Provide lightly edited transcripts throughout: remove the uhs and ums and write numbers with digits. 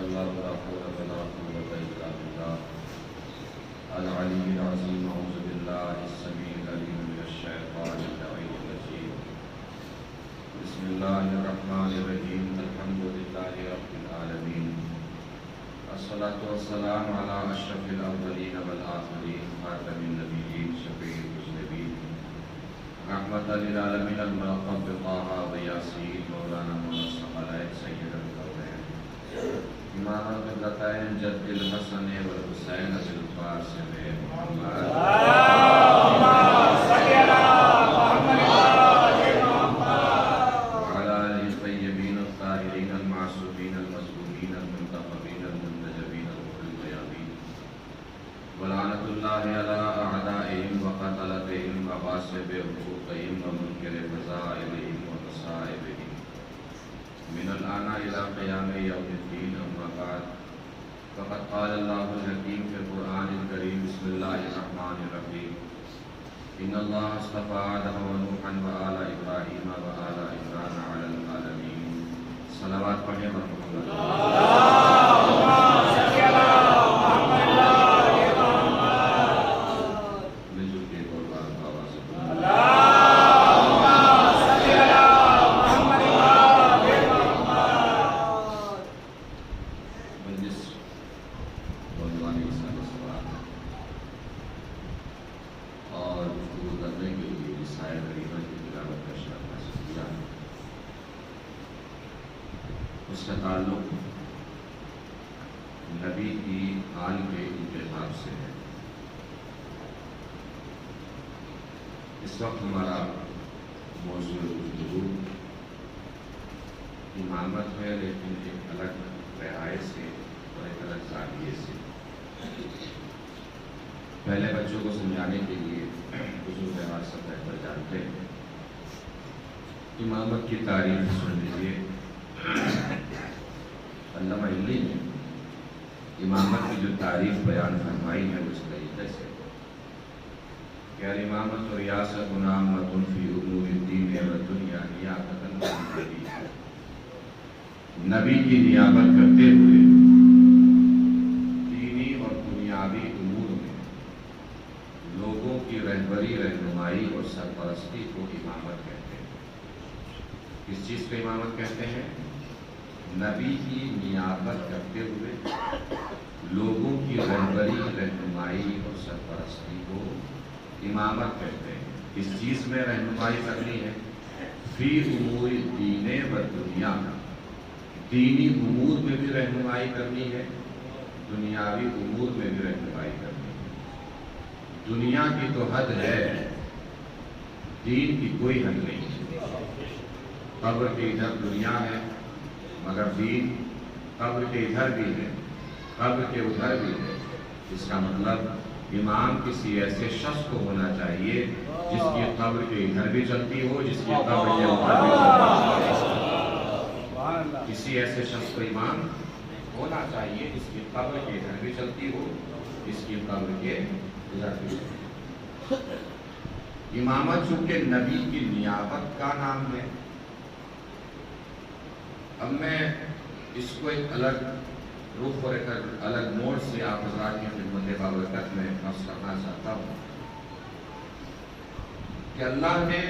اللہ ولا حول ولا قوة الا باللہ العلی العظیم اعوذ باللہ السمیع العلیم من الشیطان اللعین الرجیم بسم اللہ الرحمن الرحیم الحمد للہ رب العالمین الصلاة والسلام علی اشرف الاولین والآخرین خاتم النبیین شفیع المذنبین رحمت للعالمین الملقب بطہ و یاسین مولانا الثقلین سید القرنین امام القبلتین جد الحسن والحسین بالقاسم محمد وعلى آله الطیبین الطاہرین المعصومین المظلومین المنتخبین المنتجبین الغر الميامین ولعنۃ اللہ علی اعدائهم وقتلتهم وغاصب حقوقهم ومنکر فضائلهم ومصائبهم من الآن إلى قيام يوم الدين أما بعد فقد قال الله الحكيم في القرآن الكريم بسم الله الرحمن الرحيم إن الله اصطفى آدم ونوحا وآل إبراهيم وآل عمران على العالمين صلوات پڑھیں محمد مل کے ایک اور بار آواز اس کا تعلق نبی کی آل کے انتخاب سے ہے۔ اس وقت ہمارا موضوع گفتگو امامت ہے، لیکن ایک الگ رہائی سے اور ایک الگ زاویے سے۔ پہلے بچوں کو سمجھانے کے لیے بزرگ ہمارے سب بہتر جانتے ہیں۔ امامت کی تعریف سن لیجیے۔ علامہ علی نے امامت کی جو تعریف بیان فرمائی ہے اس طریقے سے کہ الامامۃ ریاست عامۃ فی امور الدین والدنیا نیابۃ عن النبی، نبی کی نیابت کرتے ہوئے دینی اور دنیاوی امور میں لوگوں کی رہبری، رہنمائی اور سرپرستی کو امامت کہتے ہیں۔ کس چیز کو امامت کہتے ہیں؟ نبی کی نیابت کرتے ہوئے لوگوں کی رہبری، رہنمائی اور سرپرستی کو امامت کہتے ہیں۔ اس چیز میں رہنمائی کرنی ہے، فی امور الدین و دنیا، دینی امور میں بھی رہنمائی کرنی ہے، دنیاوی امور میں بھی رہنمائی کرنی ہے۔ دنیا کی تو حد ہے، دین کی کوئی حد نہیں ہے۔ قبر کے ادھر دنیا ہے مگر دین قبر کے ادھر بھی ہے، قبر کے ادھر بھی ہے۔ اس کا مطلب امام کسی ایسے شخص کو ہونا چاہیے جس کی قبر کے ادھر بھی چلتی ہو، جس کی قبر کے ادھر بھی چلتی ہو۔ کسی ایسے شخص کو امام ہونا چاہیے جس کی قبر کے ادھر بھی چلتی ہو، جس کی قبر کے ادھر بھی چلتی ہو۔ امامت چونکہ نبی کی نیابت کا نام ہے۔ اب میں اس کو ایک الگ رخ اور ایک الگ موڑ سے آپ حضرات کی خدمت بابرکت میں عرض کرنا چاہتا ہوں کہ اللہ نے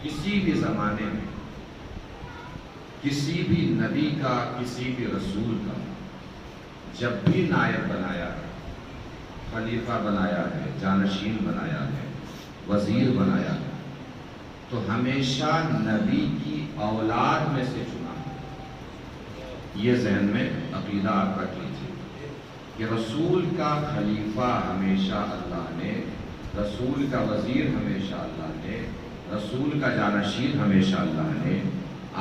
کسی بھی زمانے میں کسی بھی نبی کا، کسی بھی رسول کا جب بھی نائب بنایا ہے، خلیفہ بنایا ہے، جانشین بنایا ہے، وزیر بنایا ہے، تو ہمیشہ نبی کی اولاد میں سے چنا۔ یہ ذہن میں عقیدہ آپ رکھ لیجیے کہ رسول کا خلیفہ ہمیشہ اللہ نے، رسول کا وزیر ہمیشہ اللہ نے، رسول کا جانشین ہمیشہ اللہ نے۔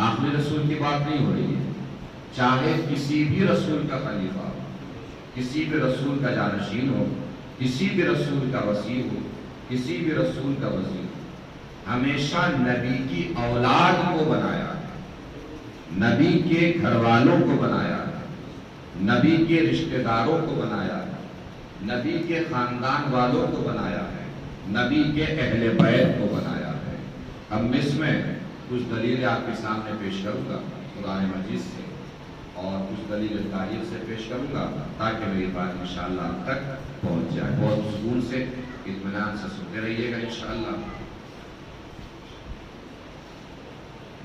آخری رسول کی بات نہیں ہو رہی ہے، چاہے کسی بھی رسول کا خلیفہ ہو، کسی بھی رسول کا جانشین ہو، کسی بھی رسول کا وزیر ہو، کسی بھی رسول کا وزیر ہو، ہمیشہ نبی کی اولاد کو بنایا ہے، نبی کے گھر والوں کو بنایا ہے، نبی کے رشتہ داروں کو بنایا ہے، نبی کے خاندان والوں کو بنایا ہے، نبی کے اہل بیت کو بنایا ہے۔ اب میں اس میں کچھ دلیلیں آپ کے سامنے پیش کروں گا قرآن مجید سے اور کچھ دلیل تاریخ سے پیش کروں گا تاکہ میری بات انشاءاللہ آپ تک پہنچ جائے. بہت سکون سے اطمینان سے سنتے رہیے گا انشاءاللہ.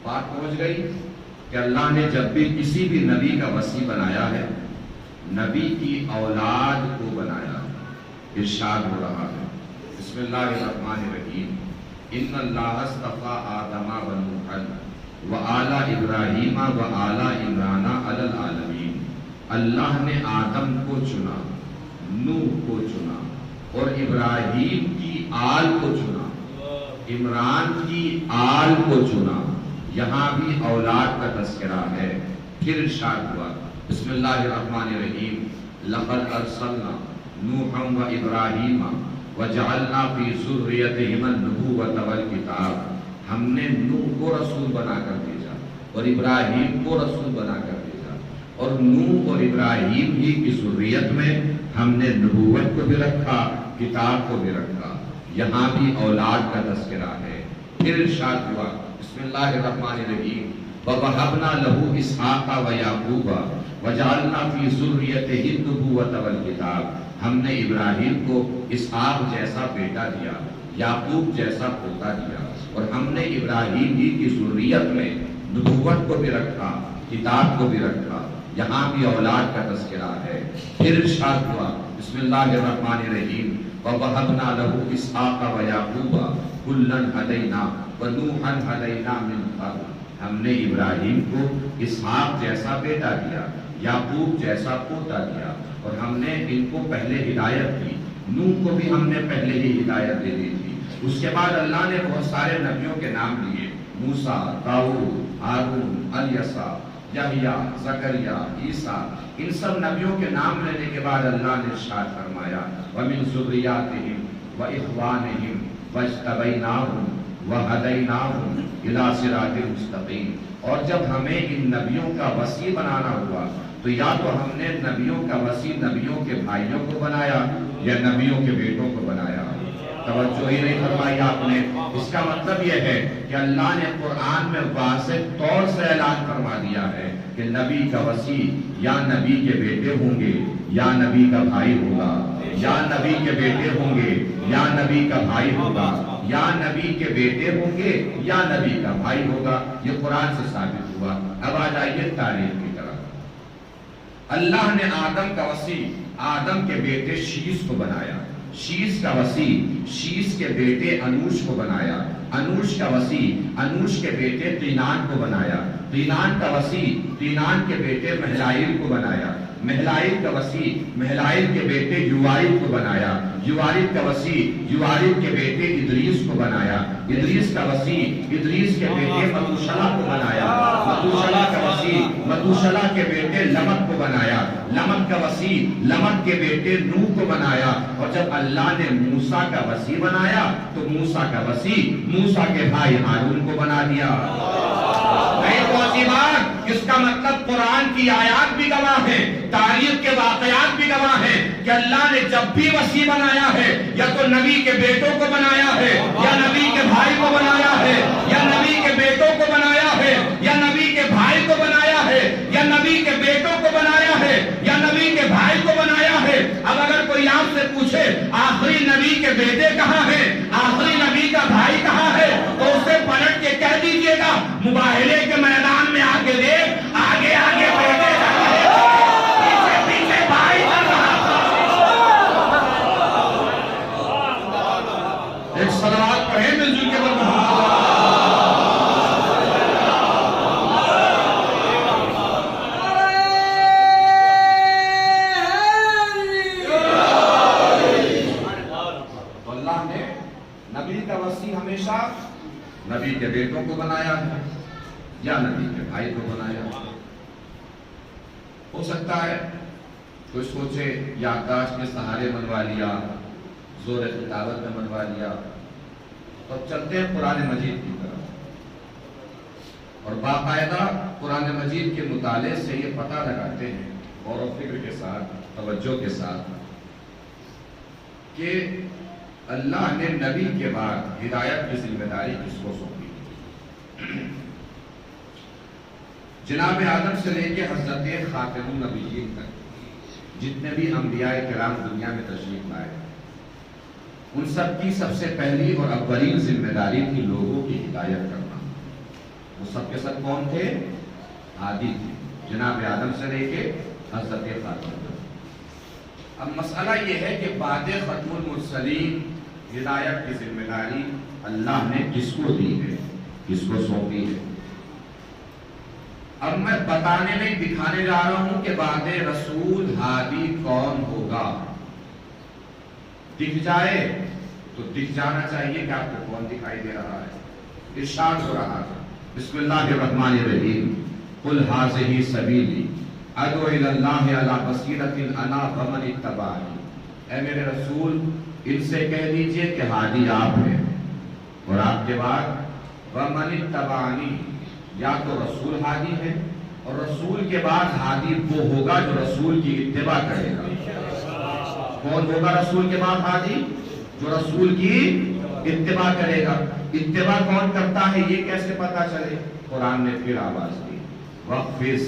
بات پہنچ گئی کہ اللہ نے جب بھی کسی بھی نبی کا وصی بنایا ہے، نبی کی اولاد کو بنایا. ارشاد ہو رہا ہے بسم اللہ الرحمن الرحیم ان اللہ اصطفیٰ آدم و نوحا وآل ابراہیم وآل عمران علی العالمین. اللہ نے آدم کو چنا، نوح کو چنا اور ابراہیم کی آل کو چنا، عمران کی آل کو چنا. یہاں بھی اولاد کا تذکرہ ہے. پھر ارشاد ہوا بسم اللہ الرحمن الرحیم لقد ارسلنا نوحا و ابراہیم وجعلنا فی ذریتہما النبوۃ والکتاب. ہم نے نوح کو رسول بنا کر بھیجا اور ابراہیم کو رسول بنا کر بھیجا، اور نوح اور ابراہیم ہی کی ذریت میں ہم نے نبوت کو بھی رکھا، کتاب کو بھی رکھا. یہاں بھی اولاد کا تذکرہ ہے. پھر ارشاد ہوا بسم اللہ الرحمن الرحیم وَوَهَبْنَا لَهُ إِسْحَاقَ وَيَعْقُوبَ وَجَعَلْنَا فِي ذُرِّيَّتِهِ النُّبُوَّةَ وَالْكِتَابَ. ہم نے ابراہیم کو اسحاق جیسا بیٹا دیا، یعقوب جیسا پوتا دیا، اور ہم نے ابراہیم ہی کی ذریت میں نبوت کو بھی رکھا، کتاب کو بھی رکھا. یہاں بھی اولاد کا تذکرہ ہے. پھر ارشاد ہوا بسم اللہ الرحمن الرحیم وَوَهَبْنَا لَهُ إِسْحَاقَ وَيَعْقُوبَ كُلًّا هَدَيْنَا وَنُوحًا هَدَيْنَا مِن قَبْلُ. ہم نے ابراہیم کو اسحاق جیسا بیٹا دیا، یعقوب جیسا پوتا دیا، اور ہم نے ان کو پہلے ہدایت دی. نوح کو بھی ہم نے پہلے ہی ہدایت دے دی تھی. اس کے بعد اللہ نے بہت سارے نبیوں کے نام لیے، موسیٰ، داؤد، ہارون، الیسع، یحییٰ، زکریا، عیسیٰ. ان سب نبیوں کے نام لینے کے بعد اللہ نے ارشاد فرمایا وَمِن ذُرِّيَّاتِهِمْ وَإِخْوَانِهِمْ وَاجْتَبَيْنَاهُمْ وَهَدَيْنَاهُمْ إِلَىٰ صِرَاطٍ مُسْتَقِيمٍ. اور جب ہمیں ان نبیوں کا وصی بنانا ہوا تو یا تو ہم نے نبیوں کا وصی نبیوں کے بھائیوں کو بنایا یا نبیوں کے بیٹوں کو بنایا. توجہ ہی نہیں فرمائی آپ نے. اس کا مطلب یہ ہے کہ اللہ نے قرآن میں واضح طور سے اعلان فرما دیا ہے کہ نبی کا وصی یا نبی کے بیٹے ہوں گے یا نبی کا بھائی ہوگا، یا نبی کے بیٹے ہوں گے یا نبی کا بھائی ہوگا، یا نبی کے بیٹے ہوں گے یا نبی کا بھائی ہوگا. یہ قرآن سے ثابت ہوا. اب آ جائیے تاریخ کی طرف. اللہ نے آدم کا وصی آدم کے بیٹے شیس کو بنایا، شیس کا وصی شیس کے بیٹے انوش کو بنایا، انوش کا وصی انوش کے بیٹے قینان کو بنایا، قینان کا وصی قینان کے بیٹے مہلائل کو بنایا، مہلائل کا وصی مہلائل کے بیٹے یوارد کو بنایا، یوارد کا وصی یوارد کے بیٹے ادریس کو بنایا، ادریس کا وصی ادریس کے بیٹے متوشلہ کو بنایا، متوشلہ کا وصی متوشلہ کے بیٹے لمک کو بنایا، لمک کا وصی لمک کے بیٹے نوح کو بنایا. اور جب اللہ نے موسیٰ کا وصی بنایا تو موسیٰ کا وصی موسیٰ کے بھائی ہارون کو بنا دیا. اس کا مطلب قرآن کی آیات بھی گواہ ہیں، تاریخ کے واقعات بھی گواہ ہیں کہ اللہ نے جب بھی وصی بنایا ہے یا تو نبی کے بیٹوں کو بنایا ہے یا نبی کے بھائی کو بنایا ہے یا نبی کے بیٹوں کو بنایا ہے یا نبی کے بھائی کو بنایا ہے یا نبی کے بیٹوں کو بنایا ہے یا نبی کے بھائی کو بنایا ہے. اب اگر کوئی آپ سے پوچھے آخری نبی کے بیٹے کہاں ہیں، آخری نبی کا بھائی کہاں ہے، تو اسے پلٹ کے کہہ دیجئے گا مباہلے کے میدان میں آگے دیکھ، آگے آگے بیٹے جا رہے تھے، پیچھے پیچھے بھائی چل رہا تھا. ایک صلوات پڑھیں مل جل کے نبی کے بیٹوں کو بنایا ہے یا نبی کے بھائی کو بنایا. ہو سکتا ہے کوئی سوچے یادداشت کے سہارے منوا لیا، زور خطابت میں منوا لیا. تو چلتے ہیں قرآن مجید کی طرف اور باقاعدہ قرآن مجید کے مطالعے سے یہ پتہ لگاتے ہیں غور و فکر کے ساتھ، توجہ کے ساتھ، کہ اللہ نے نبی کے بعد ہدایت کی ذمہ داری کس کو سونپی. جناب آدم سے لے کے حضرت خاتم النبیین تک جتنے بھی انبیاء کرام دنیا میں تشریف لائے، ان سب کی سب سے پہلی اور اولین ذمہ داری تھی لوگوں کی ہدایت کرنا۔ وہ سب کے سب کون تھے؟ ہادی تھے، جناب آدم سے لے کے حضرت خاتم۔ اب مسئلہ یہ ہے کہ بعد ختم المرسلین ہدایت کی ذمہ داری اللہ نے کس کو دی ہے، کس کو سونپی ہے؟ اب میں بتانے نہیں دکھانے جا رہا ہوں کہ بعد رسول ہادی کون ہوگا۔ دکھ جائے تو دکھ جانا چاہیے کہ آپ کو کون دکھائی دے رہا ہے۔ ارشاد ہو رہا ہے بسم اللہ الرحمن الرحیم قل ھذہ سبیلی ادعو الی اللہ علی بصیرۃ انا ومن اتبعنی۔ اے میرے رسول ان سے کہہ دیجئے کہ ہادی آپ ہیں، اور آپ کے بعد ومن اتبعنی، یا تو رسول ہادی ہے، اور رسول کے بعد ہادی وہ ہوگا جو رسول کی اتباع کرے گا۔ کون ہوگا رسول کے بعد ہادی؟ جو رسول کی اتباع کرے گا۔ اتباع کون کرتا ہے یہ کیسے پتا چلے؟ قرآن نے پھر آواز دی وَخْفِضْ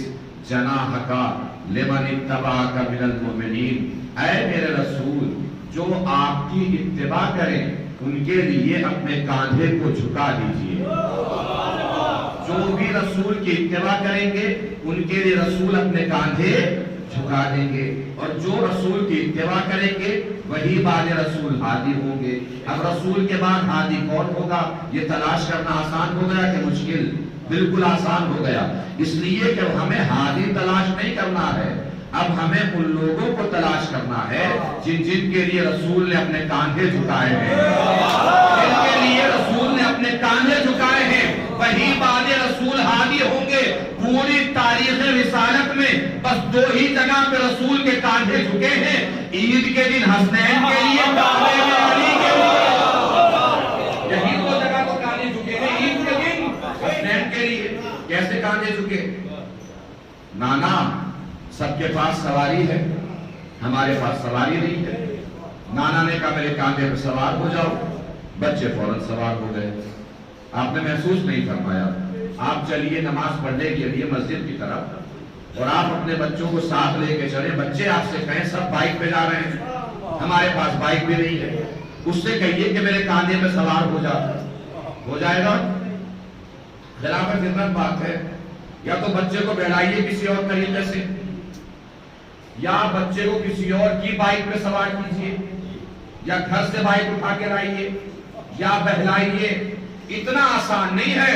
جَنَاحَكَ لِمَنِ اتَّبَعَكَ مِنَ الْمُؤْمِنِينَ۔ اے میرے رسول جو آپ کی اتباع کریں ان کے لیے اپنے کاندھے کو جھکا دیجئے۔ جو بھی رسول کی اتباع کریں گے ان کے لیے رسول اپنے کاندھے جھکا دیں گے، اور جو رسول کی اتباع کریں گے وہی بعد رسول ہادی ہوں گے۔ اب رسول کے بعد ہادی کون ہوگا یہ تلاش کرنا آسان ہو گیا کہ مشکل؟ بالکل آسان ہو گیا، اس لیے کہ ہمیں ہادی تلاش نہیں کرنا ہے، اب ہمیں ان لوگوں کو تلاش کرنا ہے جن کے لیے رسول نے اپنے کاندھے جھکائے ہیں، جن کے لیے رسول نے اپنے کاندھے جھکائے ہیں وہی بعد رسول ہادی ہوں گے۔ پوری تاریخ رسالت میں بس دو ہی جگہ پہ رسول کے کاندھے جھکے ہیں، عید کے دن حسنین کے لیے، کعبے میں علی کے لیے، یہی دو جگہ کو کاندھے جھکے ہیں، عید کے دن حسنین کے لیے۔ کیسے کاندھے جھکے؟ نانا سب کے پاس سواری ہے، ہمارے پاس سواری نہیں ہے۔ نانا نے کہا میرے کاندھے پہ سوار ہو جاؤ، بچے فوراً سوار ہو گئے۔ آپ نے محسوس نہیں فرمایا، آپ چلیے نماز پڑھنے کے لیے مسجد کی طرف، اور آپ اپنے بچوں کو ساتھ لے کے چلے، بچے آپ سے کہیں سب بائک پہ جا رہے ہیں، ہمارے پاس بائک بھی نہیں ہے، اس سے کہیے کہ میرے کاندھے پہ سوار ہو جائے گا۔ خلاف فطرت بات ہے، یا تو بچے کو بیٹھائیے کسی اور طریقے سے، یا بچے کو کسی اور کی بائک پہ سوار کیجیے، یا گھر سے بائک اٹھا کے لائیے، یا بہلائیے۔ اتنا آسان نہیں ہے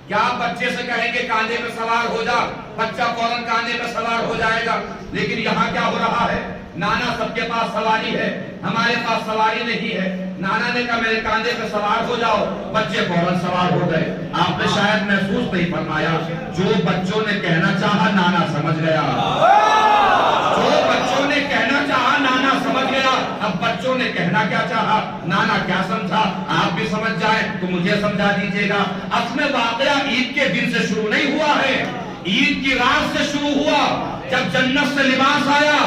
کہ آپ بچے سے کہیں گے کاندھے پہ سوار ہو جا، بچہ فوراً کاندھے پہ سوار ہو جائے گا۔ لیکن یہاں کیا ہو رہا ہے؟ نانا سب کے پاس سواری ہے، ہمارے پاس سواری نہیں ہے۔ نانا نے کہا میرے کاندھے پہ سوار ہو جاؤ، بچے فوراً سوار ہو گئے۔ آپ نے شاید محسوس نہیں فرمایا، جو بچوں نے کہنا چاہا نانا سمجھ گیا، جو بچوں نے کہنا چاہا نانا سمجھ گیا۔ اب بچوں نے کہنا کیا چاہا، نانا کیا سمجھا، آپ بھی سمجھ جائیں تو مجھے سمجھا دیجئے گا۔ اصل میں واقعہ عید کے دن سے شروع نہیں ہوا ہے، عید کی رات سے شروع ہوا، جب جنت سے لباس آیا،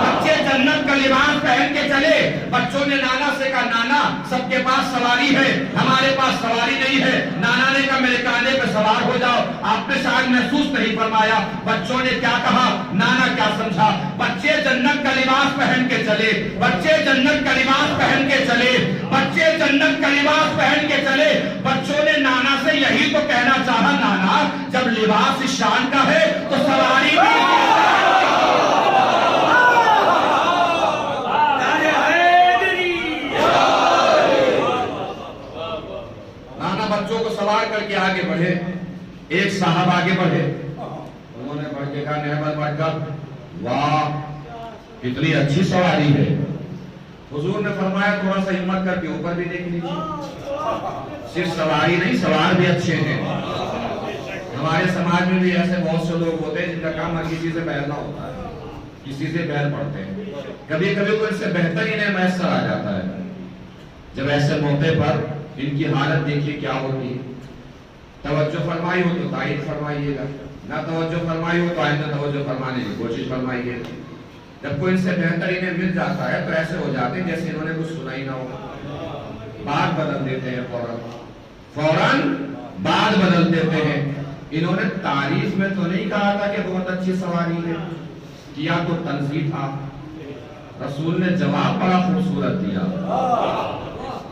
بچے جنت کا لباس پہن کے چلے۔ بچوں نے نانا سے کہا نانا سب کے پاس سواری ہے، ہمارے پاس سواری نہیں ہے۔ نانا نے کہا میرے کاندھے پہ سوار ہو جاؤ۔ آپ نے شاید محسوس نہیں فرمایا بچوں نے کیا کہا، نانا کیا سمجھا۔ بچے جنت کا لباس پہن کے چلے، بچے جنت کا لباس پہن کے چلے، بچے جنت کا لباس پہن کے چلے۔ بچوں نے نانا سے یہی تو کہنا چاہا، نانا جب لباس اس شان کا ہے تو سواری بھی بچوں کو سوار کر کے آگے بڑھے۔ ایک صاحب آگے بڑھے، انہوں نے پڑھ کے کہا نعمت مرکب، واہ کتنی اچھی سواری ہے۔ حضور نے فرمایا تھوڑا سا ہمت کر کے اوپر بھی دیکھ لیجیے، صرف سواری نہیں سوار بھی اچھے ہیں۔ ہمارے سماج میں بھی ایسے بہت سے لوگ ہوتے ہیں جن کا کام ہر کسی سے بہلنا ہوتا ہے، کسی سے بہل پڑتے ہیں، کبھی کبھی تو ان سے بہتر ہی نہیں میسر آ جاتا ہے۔ جب ایسے موقع پر ان کی حالت دیکھیے کیا ہوتی ہے۔ توجہ فرمائی ہو تو تائید فرمائیے گا، نہ توجہ فرمائی ہو تو آئندہ توجہ فرمانے کی کوشش فرمائیے گا۔ جب کوئی ان سے بہتر انہیں مل جاتا ہے تو ایسے ہو جاتے ہیں جیسے انہوں نے کچھ سنا ہی نہ ہو، بات بدل دیتے ہیں، فوراً بات بدل دیتے ہیں۔ انہوں نے تعریف میں تو نہیں کہا تھا کہ بہت اچھی سواری ہے، کیا تو تنزیہ تھا۔ رسول نے جواب بڑا خوبصورت دیا،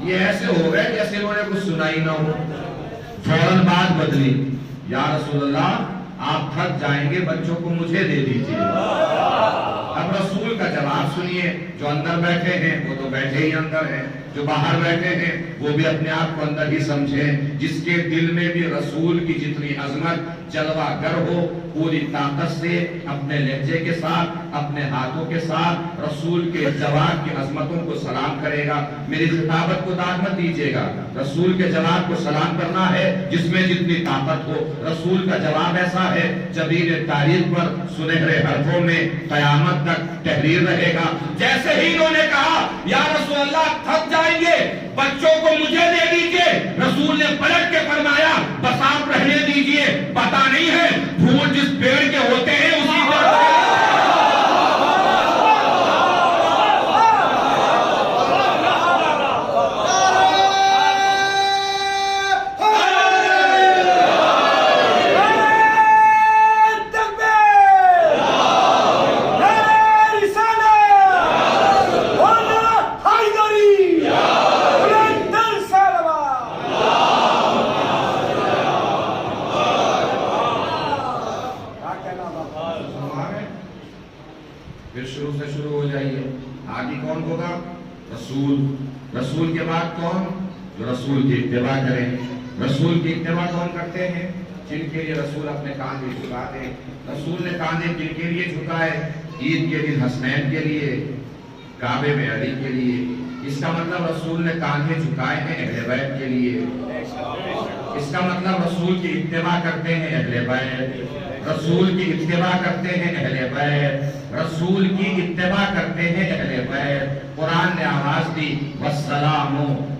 یہ ایسے ہو گئے جیسے انہوں نے کچھ سنائی نہ ہو۔ فوراً بات بدلی، یا رسول اللہ آپ تھک جائیں گے، بچوں کو مجھے دے دیجیے۔ اب رسول کا جواب سنیے، جو اندر بیٹھے ہیں وہ تو بیٹھے ہی اندر ہیں، جو باہر بیٹھے ہیں وہ بھی اپنے آپ کو اندر ہی سمجھیں، جس کے دل میں بھی رسول کی جتنی عظمت جلوہ گر ہو، پوری طاقت سے اپنے لہجے کے ساتھ، اپنے ہاتھوں کے ساتھ رسول کے جواب کی عظمتوں کو سلام کرے گا۔ میری خطابت کو داد مت دیجیے گا، رسول کے جواب کو سلام کرنا ہے جس میں جتنی طاقت ہو۔ رسول کا جواب ایسا ہے جبین تاریخ پر سنہرے حرفوں میں قیامت تک تحریر رہے گا۔ جیسے ہی انہوں نے کہا یا رسول اللہ تھک جائیں گے، بچوں کو مجھے دے دیجئے، رسول نے پلٹ کے فرمایا بس آپ رہنے دیجئے، پتہ نہیں ہے پھول جس پیڑ کے ہوتے ہیں اسی پر رسول کے بعد کون؟ جو رسول کی اتباع کریں۔ رسول کی اتباع کون کرتے ہیں؟ جن کے لیے رسول اپنے کاندھے جھکا دے۔ رسول نے کاندھے جن کے لیے جھکائے؟ عید کے دن حسنین کے لیے، کعبے میں علی کے لیے۔ اس کا مطلب رسول نے کاندھے جھکائے ہیں اہل بیت کے لیے۔ اس کا مطلب رسول کی اتباع کرتے ہیں اہل بیت، رسول کی اتباع کرتے ہیں اہل بیت، رسول کی اتباع کرتے ہیں اہل بیت۔ قرآن نے آواز دی والسلام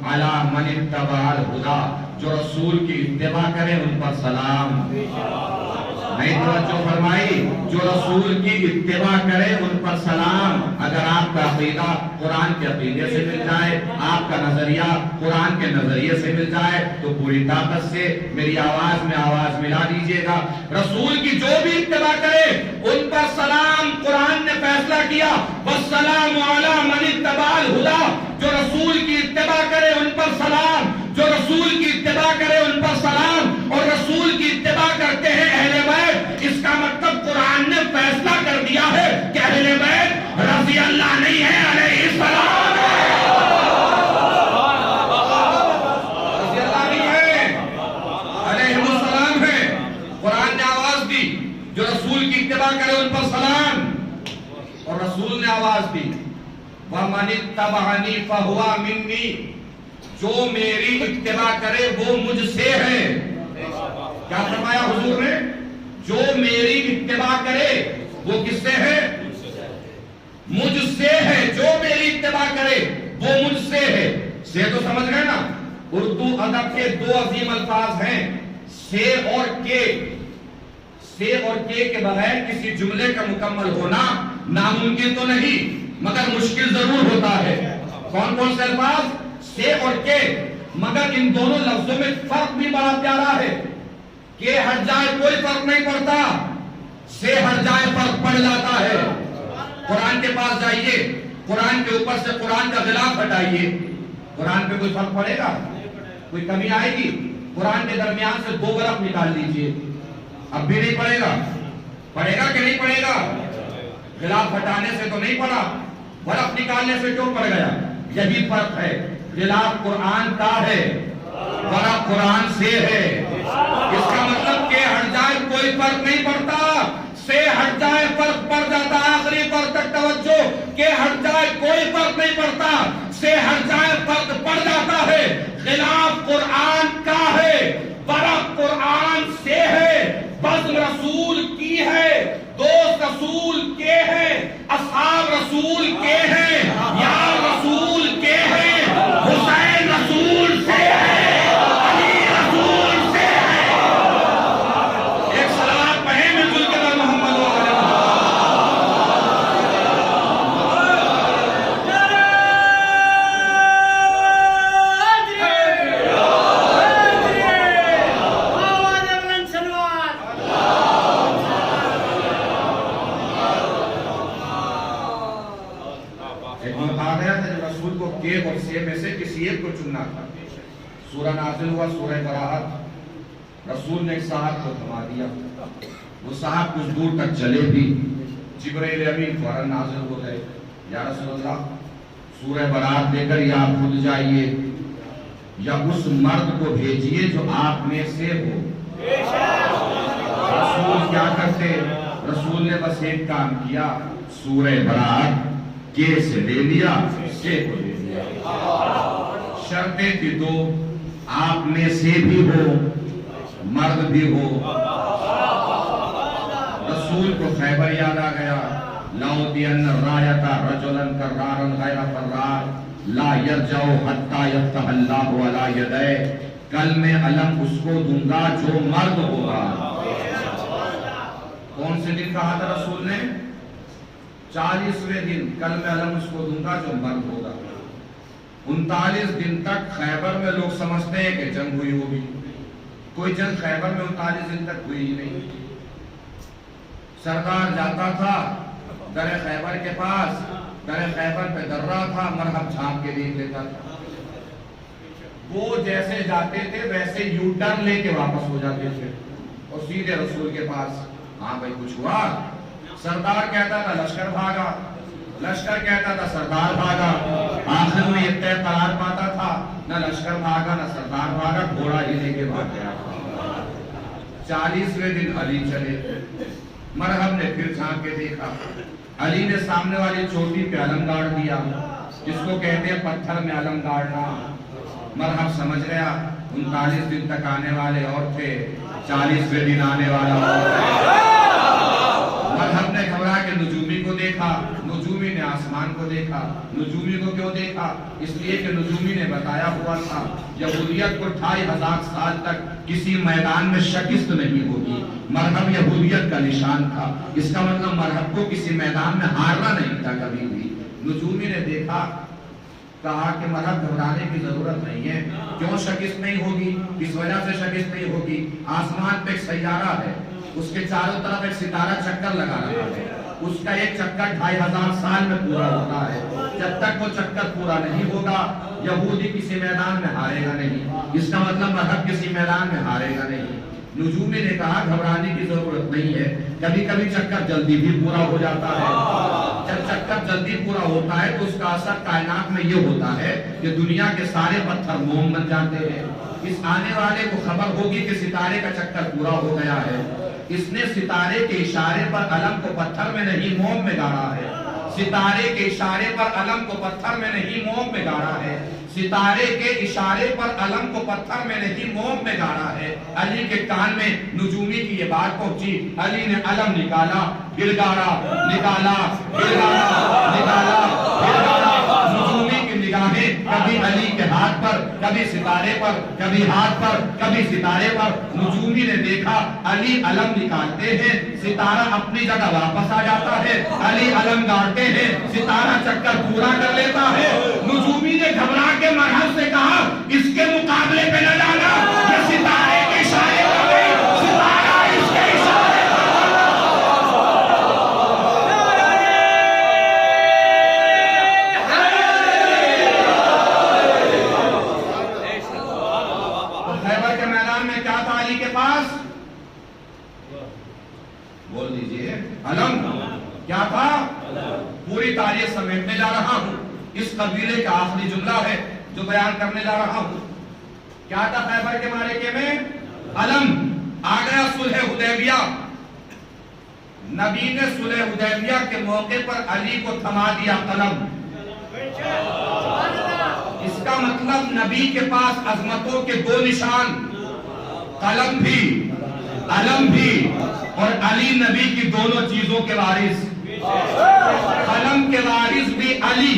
علی من اتبع الہدی، جو رسول کی اتباع کرے ان پر سلام۔ نہیں توجہ فرمائی، جو رسول کی اتباع کرے ان پر سلام۔ اگر آپ کا عقیدہ قرآن کے عقیدے سے مل جائے، آپ کا نظریہ قرآن کے نظریے سے مل جائے تو پوری طاقت سے میری آواز میں آواز ملا دیجئے گا۔ رسول کی جو بھی اتباع کرے ان پر سلام۔ قرآن نے فیصلہ کیا والسلام علی من اتبع الہدی، جو رسول کی اتباع کرے ان پر سلام، جو رسول کی اتباع کرے ان پر سلام۔ اور رسول کی اتباع کرتے ہیں اہل بیت، اس کا مطلب قرآن نے فیصلہ کر دیا ہے کہ اہل بیت رضی اللہ نہیں ہے، علیہ السلام ہے، رضی اللہ نہیں ہے، علیہ السلام ہے۔ قرآن نے آواز دی جو رسول کی اتباع کرے ان پر سلام، اور رسول نے آواز دی وَمَنِ اتَّبَعَنِي فَهُوَ مِنِّي، جو میری اتباع کرے وہ مجھ سے ہے۔ کیا فرمایا حضور نے؟ جو میری اتباع کرے وہ کس سے ہے؟ مجھ سے ہے۔ جو میری اتباع کرے وہ مجھ سے ہے۔ سے تو سمجھ گئے نا، اردو ادب کے دو عظیم الفاظ ہیں، سے اور کے۔ سے اور کے بغیر کسی جملے کا مکمل ہونا ناممکن تو نہیں مگر مشکل ضرور ہوتا ہے۔ کون کون سے الفاظ؟ سے اور کے، مگر ان دونوں لفظوں میں فرق بھی بڑا پیارا ہے۔ کہ ہٹ جائے کوئی فرق نہیں پڑتا، سے ہٹ جائے فرق پڑ جاتا ہے۔ قرآن کے پاس جائیے، قرآن کے اوپر سے قرآن کا غلاف ہٹائیے، قرآن پہ کوئی فرق پڑے گا؟ کوئی کمی آئے گی؟ قرآن کے درمیان سے دو برف نکال لیجئے، اب بھی نہیں پڑے گا؟ پڑے گا کہ نہیں پڑے گا؟ غلاف ہٹانے سے تو نہیں پڑا، برف نکالنے سے کیوں پڑ گیا؟ یہی فرق ہے، غلاف قرآن کا ہے، برف قرآن سے ہے۔ اس کا مطلب کہ ہٹ جائے کوئی فرق نہیں پڑتا، سے ہٹ جائے فرق پڑ جاتا۔ آخری فرق تک توجہ، کہ ہٹ جائے کوئی فرق نہیں پڑتا، سے ہٹ جائے فرق پڑ جاتا ہے۔ غلاف قرآن کا ہے، برف قرآن سے ہے، بزم رسول کی ہے، دوست رسول کے ہیں، اصحاب رسول کے ہیں، یار رسول کے ہیں، حسین رسول سے ہے، علی رسول سے ہے۔ ایک صلوات پڑھیں مل جل کے بعد محمد و علیہ چننا تھا. سورہ نازل ہوا سورہ براءت. رسول نے ایک صاحب کو تھما دیا. وہ صاحب کچھ دور تک چلے بھی. جبرائیل امین فوراً نازل ہو گئے. یا رسول اللہ سورہ براءت لے کر یا آپ خود جائیے یا اس مرد کو بھیجیے جو آپ میں سے ہو. رسول کیا کرتے؟ رسول نے بس ایک کام کیا, سورہ براءت کے سے لے لیا, سے کو لے لیا. شرطیں تھی دو, آپ میں سے بھی ہو, مرد بھی ہو. رسول کو خیبر یاد آ گیا. لَأُوتِيَنَّ الرَّایَةَ رَجُلًا كَرَّارًا غَیْرَ فَرَّارٍ لَا يَرْجَعُ حَتَّى يَفْتَحَ اللَّهُ عَلَى يَدَيْهِ. کل میں علم اس کو دوں گا جو مرد ہوگا. کون سے دن کہا تھا رسول نے؟ 40ویں دن. کل میں علم اس کو دوں گا جو مرد ہوگا. 39 دن تک خیبر میں لوگ سمجھتے ہیں کہ جنگ ہوئی ہوگی. کوئی جنگ خیبر میں 39 دن تک ہوئی ہی نہیں. سردار جاتا تھا در خیبر کے پاس, در خیبر پہ درہ تھا, مرہم چھانپ کے دیکھ لیتا تھا. وہ جیسے جاتے تھے ویسے یو ٹرن لے کے واپس ہو جاتے تھے اور سیدھے رسول کے پاس. ہاں بھائی کچھ ہوا؟ سردار کہتا تھا لشکر بھاگا, لشکر کہتا تھا سردار بھاگا. آخر میں یہ طے قرار پاتا تھا نہ لشکر بھاگا نہ سردار بھاگا, گھوڑا ہی لے کے بھاگ گیا. 40ویں دن علی چلے. مرہم نے پھر جھانک کے دیکھا. علی نے سامنے والی چوٹی پہ علم گاڑ دیا, جس کو کہتے ہیں پتھر میں علم گاڑنا. مرہم سمجھ گیا 39 دن تک آنے والے اور تھے, 40ویں دن آنے والا اور تھے. مرہم نے گھبرا کے نجومی کو دیکھا. نجومی نے آسمان کو دیکھا. نجومی کو کیوں دیکھا؟ اس لیے کہ نجومی نے بتایا ہوا تھا یہودیت کو 2500 سال تک کسی میدان میں شکست نہیں ہوگی. مرہم یہودیت کا نشان تھا. اس کا مطلب مرہم کو کسی میدان میں ہارنا نہیں تھا کبھی بھی. نجومی نے دیکھا, کہا کہ مرہم گھبرانے کی ضرورت نہیں ہے. کیوں شکست نہیں ہوگی؟ کس وجہ سے شکست نہیں ہوگی؟ آسمان پہ ایک سیارہ ہے, اس کے چاروں طرف ایک ستارہ چکر لگا رہا ہے. اس کا ایک چکر 2500 سال میں پورا ہوتا ہے. جب تک وہ چکر پورا نہیں ہوگا یہودی کسی میدان میں ہارے گا نہیں. اس کا مطلب مرہم کسی میدان میں ہارے گا نہیں. نجومی نے کہا گھبرانے کی ضرورت نہیں ہے, کبھی کبھی چکر جلدی بھی پورا ہو جاتا ہے. جب چکر جلدی پورا ہوتا ہے تو اس کا اثر کائنات میں یہ ہوتا ہے کہ دنیا کے سارے پتھر موم بن جاتے ہیں. اس آنے والے کو خبر ہوگی کہ ستارے کا چکر پورا ہو گیا ہے. اس نے ستارے کے اشارے پر علم کو پتھر میں نہیں موم میں گاڑا ہے. ستارے کے اشارے پر علم کو پتھر میں نہیں موم میں گاڑا ہے. ستارے کے اشارے پر علم کو پتھر میں نہیں موم میں گاڑا ہے. علی کے کان میں نجومی کی یہ بات پہنچی. علی نے علم نکالا, پھر گاڑا, نکالا, پھر گاڑا, نکالا, پھر گاڑا. نجومی کی نگاہیں کبھی علی کے ہاتھ پر, کبھی ستارے پر, کبھی ہاتھ پر, کبھی ستارے پر. نجومی نے دیکھا علی علم نکالتے ہیں, ستارہ اپنی جگہ واپس آ جاتا ہے. علی علم گاڑتے ہیں, ستارہ چکر پورا کر لیتا ہے. نجومی نے گھبرا کے مرہم سے کہا اس کے مقابلے پہ نہ جانا, یہ ستارے کے اشارے پر نہیں, ستارہ اس کے اشارے پر. خیبر کے میدان میں کیا تھا علی کے پاس؟ بول دیجئے, علم. کیا تھا؟ پوری تاریخ سمیٹنے جا رہا ہوں. اس قبیلے کا آخری جملہ ہے جو بیان کرنے جا رہا ہوں. کیا تھا خیبر کے معرکے میں؟ علم. آ گیا صلح حدیبیہ. نبی نے صلح حدیبیہ کے موقع پر علی کو تھما دیا قلم. اس کا مطلب نبی کے پاس عظمتوں کے دو نشان, قلم بھی, علم بھی, اور علی نبی کی دونوں چیزوں کے وارث. قلم کے وارث بھی علی,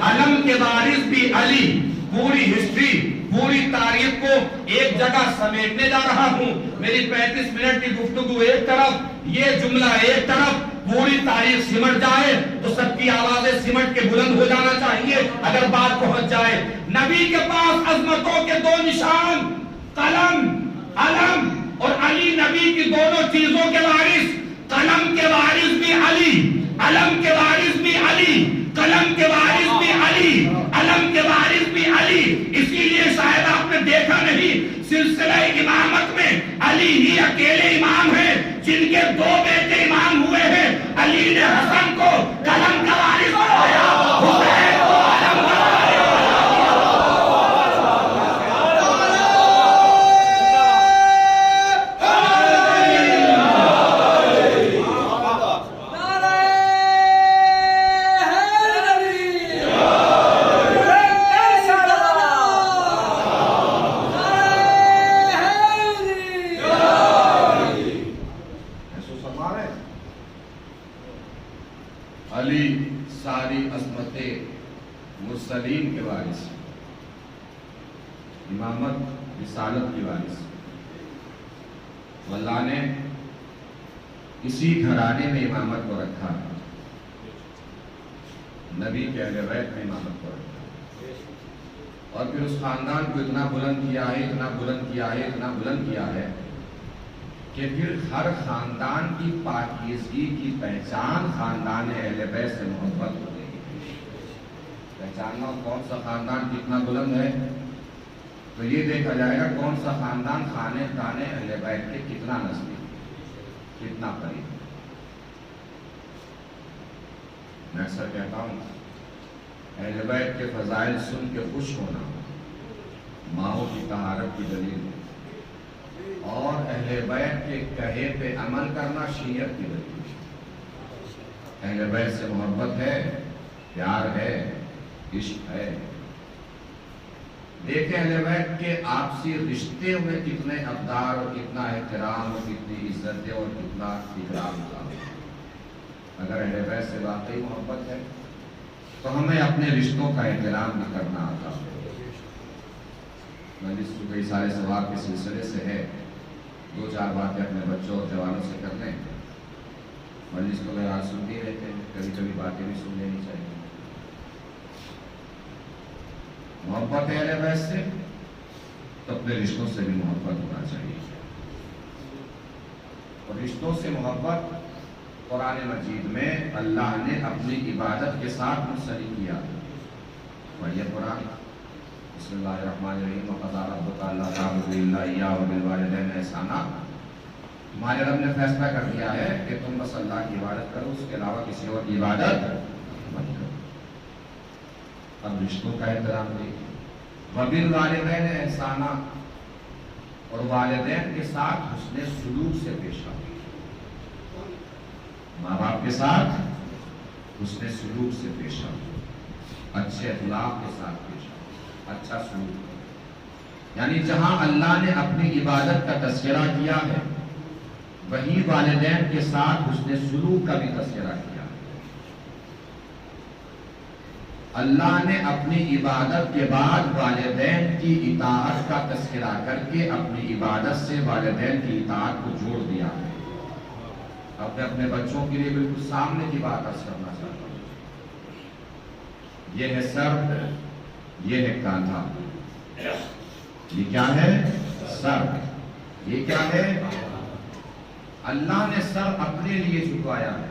علم کے وارث بھی علی. پوری ہسٹری, پوری تاریخ کو ایک جگہ سمیٹنے جا رہا ہوں. میری 35 منٹ کی گفتگو ایک طرف, یہ جملہ ایک طرف. پوری تاریخ سمٹ جائے تو سب کی آوازیں سمٹ کے بلند ہو جانا چاہیے اگر بات پہنچ جائے. نبی کے پاس عظمتوں کے دو نشان, قلم, علم, اور علی نبی کی دونوں چیزوں کے وارث. قلم کے وارث بھی علی, علم کے وارث بھی علی, قلم کے وارث بھی علی, علم کے وارث بھی علی. اسی دیکھا نہیں، سلسلہ امامت میں علی ہی اکیلے امام ہیں جن کے 2 بیٹے امام ہوئے ہیں۔ علی نے حسن کو قلم کا وارث بنایا، حسین کو علم کا وارث علی ساری عظمت مرسلین کے وارث، امامت رسالت کی وارث۔ اللہ نے اسی گھرانے میں امامت کو رکھا، نبی کے اہل بیت میں امامت کو رکھا، اور پھر اس خاندان کو اتنا بلند کیا ہے، اتنا بلند کیا ہے، اتنا بلند کیا ہے کہ پھر ہر خاندان کی پاکیزگی کی پہچان خاندان اہل بیت سے محبت ہو گئی۔ پہچاننا کون سا خاندان کتنا بلند ہے تو یہ دیکھا جائے گا کون سا خاندان خانے خانے اہل بیت کے کتنا نزدیک، کتنا قریب۔ میں اکثر کہتا ہوں اہل بیت کے فضائل سن کے خوش ہونا ماؤں کی طہارت کی دلیل ہے، اور اہل بیت کے کہے پہ عمل کرنا شریعت کی دلیل ہے۔ اہل بیت سے محبت ہے، پیار ہے، عشق ہے۔ دیکھیں اہل بیت کے آپسی رشتے میں کتنے اقدار اور کتنا احترام اور کتنی عزتیں اور کتنا اکرام کا۔ اگر اہل بیت سے واقعی محبت ہے تو ہمیں اپنے رشتوں کا احترام بھی کرنا آتا ہے۔ مجلس تو کئی سارے ثواب کے سلسلے سے ہے، 2-4 باتیں اپنے بچوں اور جوانوں سے کر لیں۔ مجلس کو بہرحال سنتے ہی رہتے ہیں، کبھی کبھی باتیں بھی سن لینی چاہیے۔ محبت ہے اہل بیت سے تو اپنے رشتوں سے بھی محبت ہونا چاہیے، اور رشتوں سے محبت قرآن مجید میں اللہ نے اپنی عبادت کے ساتھ منسلک کیا۔ پڑھیے قرآن، بسم اللہ الرحمن الرحیم، وَقَضَىٰ رَبُّكَ أَلَّا تَعْبُدُوا إِلَّا إِيَّاهُ وَبِالْوَالِدَيْنِ إِحْسَانًا۔ تمہارے رب نے فیصلہ کر دیا ہے کہ تم بس اللہ کی عبادت کرو، اس کے علاوہ کسی اور کی عبادت مت کرو۔ اب رشتوں کا احترام دیکھیں، وَبِالْوَالِدَيْنِ إِحْسَانًا، اور والدین کے ساتھ حسن سلوک سے پیش آؤ۔ ماں باپ کے ساتھ حسن سلوک سے پیش آؤ، اچھے اخلاق کے ساتھ پیش آؤ، اچھا سلوک کرو۔ یعنی جہاں اللہ نے اپنی عبادت کا تذکرہ کیا ہے وہی والدین کے ساتھ حسن سلوک کا بھی تذکرہ کیا ہے۔ اللہ نے اپنی عبادت کے بعد والدین کی اطاعت کا تذکرہ کر کے اپنی عبادت سے والدین کی اطاعت کو جوڑ دیا ہے۔ اب میں اپنے بچوں کے لیے بالکل سامنے کی بات عرض کرنا چاہتا ہوں۔ یہ ہے سر، یہ ہے کاندھا۔ یہ کیا ہے؟ سر۔ یہ کیا ہے؟ اللہ نے سر اپنے لیے جھکایا ہے،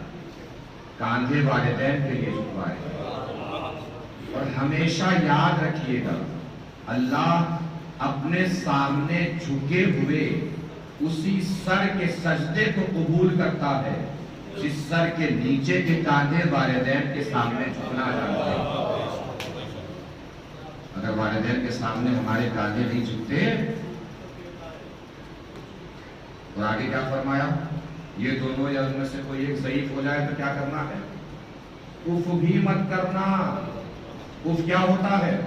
کاندھے والدین کے لیے جھکائے۔ اور ہمیشہ یاد رکھیے گا اللہ اپنے سامنے جھکے ہوئے اسی سر کے سجدے کو قبول کرتا ہے جس سر کے نیچے کے کاندھے والدین کے سامنے جھکنا جانتے ہیں۔ اگر والدین کے سامنے ہمارے کاندھے نہیں جھکتے، اور آگے کیا فرمایا؟ یہ دونوں یا ان میں سے کوئی ایک ضعیف ہو جائے تو کیا کرنا ہے؟ اف بھی مت کرنا۔ اف کیا ہوتا ہے؟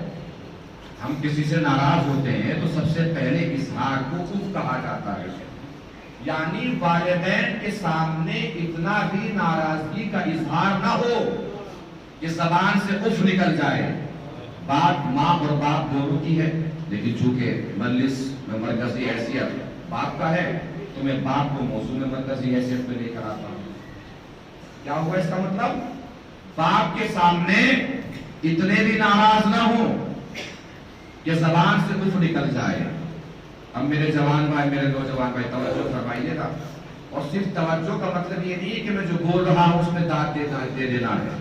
ہم کسی سے ناراض ہوتے ہیں تو سب سے پہلے اظہار کو اف کہا جاتا ہے، یعنی والدین کے سامنے اتنا بھی ناراضگی کا اظہار نہ ہو کہ زبان سے اف نکل جائے۔ بات ماں اور باپ دونوں کی ہے، لیکن چونکہ مجلس میں مرکزی حیثیت باپ کا ہے تو میں باپ کو موضوع میں مرکزی حیثیت میں لے کر آتا ہوں۔ کیا ہوا اس کا مطلب؟ باپ کے سامنے اتنے بھی ناراض نہ ہوں کہ زبان سے اف نکل جائے۔ اب میرے جوان بھائی، میرے نوجوان بھائی توجہ فرمائیے گا، اور صرف توجہ کا مطلب یہ نہیں ہے کہ میں جو بول رہا ہوں اس میں داد دے دینا ہے۔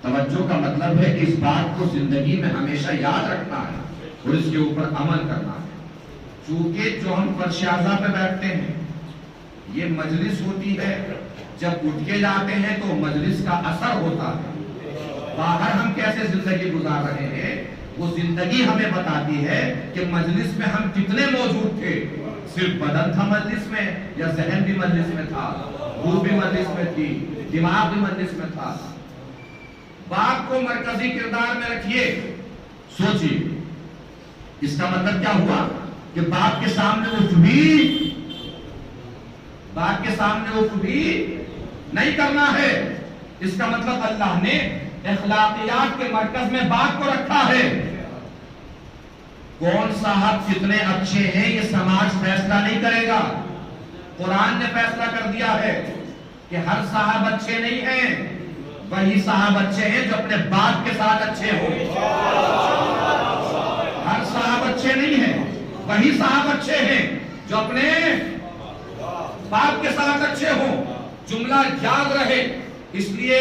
توجہ کا مطلب ہے کہ اس بات کو زندگی میں ہمیشہ یاد رکھنا ہے اور اس کے اوپر عمل کرنا ہے۔ چونکہ جو ہم فرش اعظم پہ بیٹھتے ہیں یہ مجلس ہوتی ہے، جب اٹھ کے جاتے ہیں تو مجلس کا اثر ہوتا ہے. باہر ہم کیسے زندگی گزار رہے ہیں وہ زندگی ہمیں بتاتی ہے کہ مجلس میں ہم کتنے موجود تھے. صرف بدن تھا مجلس میں یا ذہن بھی مجلس میں تھا، روح بھی مجلس میں تھی، دماغ بھی مجلس میں تھا. باپ کو مرکزی کردار میں رکھیے. سوچیے اس کا مطلب کیا ہوا کہ باپ کے سامنے اٹھ بھی نہیں کرنا ہے. اس کا مطلب اللہ نے اخلاقیات کے مرکز میں باپ کو رکھا ہے. کون صاحب کتنے اچھے ہیں یہ سماج فیصلہ نہیں کرے گا. قرآن نے فیصلہ کر دیا ہے کہ ہر صاحب اچھے نہیں ہیں، وہی صاحب اچھے ہیں جو اپنے باپ کے ساتھ اچھے ہوں. ہر صاحب اچھے نہیں ہیں، وہی صاحب اچھے ہیں جو اپنے باپ کے ساتھ اچھے ہوں. جملہ یاد رہے، اس لیے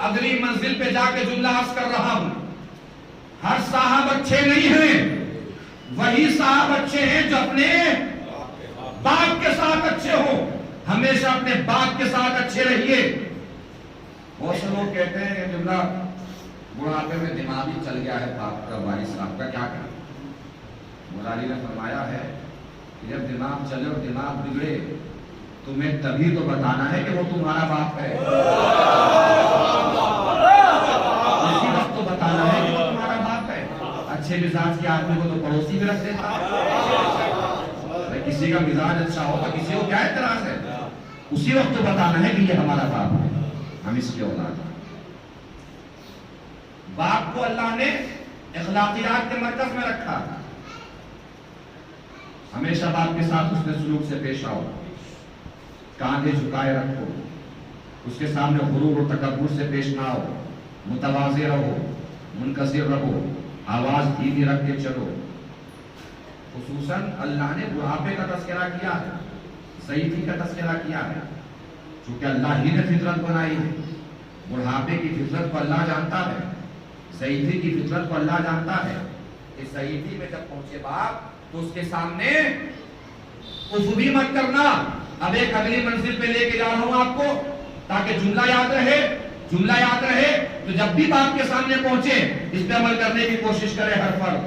اگلی منزل پہ جا کے جملہ عرض کر رہا ہوں. ہر صاحب اچھے نہیں ہیں، وہی صاحب اچھے ہیں جو اپنے باپ کے ساتھ اچھے ہوں. ہمیشہ اپنے باپ کے ساتھ اچھے رہیے. بہت سے لوگ کہتے ہیں کہ جملہ بڑھاپے میں دماغ ہی چل گیا ہے باپ کا، والد صاحب کا کیا کریں. مولا علی نے فرمایا ہے کہ جب دماغ چلے اور دماغ بگڑے تمہیں تبھی تو بتانا ہے کہ وہ تمہارا باپ ہے. اسی وقت تو بتانا ہے کہ وہ تمہارا باپ ہے. اچھے مزاج کے آدمی کو تو پڑوسی بھی رکھ دیتا ہے. کسی کا مزاج اچھا ہوگا کسی کو کیا اعتراض ہے. اسی وقت تو بتانا ہے کہ یہ ہمارا باپ ہے، ہم اس کے اولاد ہیں. باپ کو اللہ نے اخلاقیات کے مرکز میں رکھا. ہمیشہ باپ کے ساتھ حسن سلوک سے پیش آؤ، کاندھے جھکائے رکھو، اس کے سامنے غرور و تکبر سے پیش نہ آؤ، متواضع رہو، منکسر رہو، آواز دھیمی رکھ کے چلو. خصوصاً اللہ نے بڑھاپے کا تذکرہ کیا ہے، ضعیفی کا تذکرہ کیا ہے، چونکہ اللہ ہی نے فطرت بنائی ہے. بڑھاپے کی فطرت کو اللہ جانتا ہے، ضعیفی کی فطرت کو اللہ جانتا ہے. اس ضعیفی میں جب پہنچے باپ تو اس کے سامنے اف بھی مت کرنا. اب ایک اگلی منزل پہ لے کے جا رہا ہوں آپ کو تاکہ جملہ یاد رہے تو جب بھی باپ کے سامنے پہنچے اس پہ عمل کرنے کی کوشش کرے ہر فرد.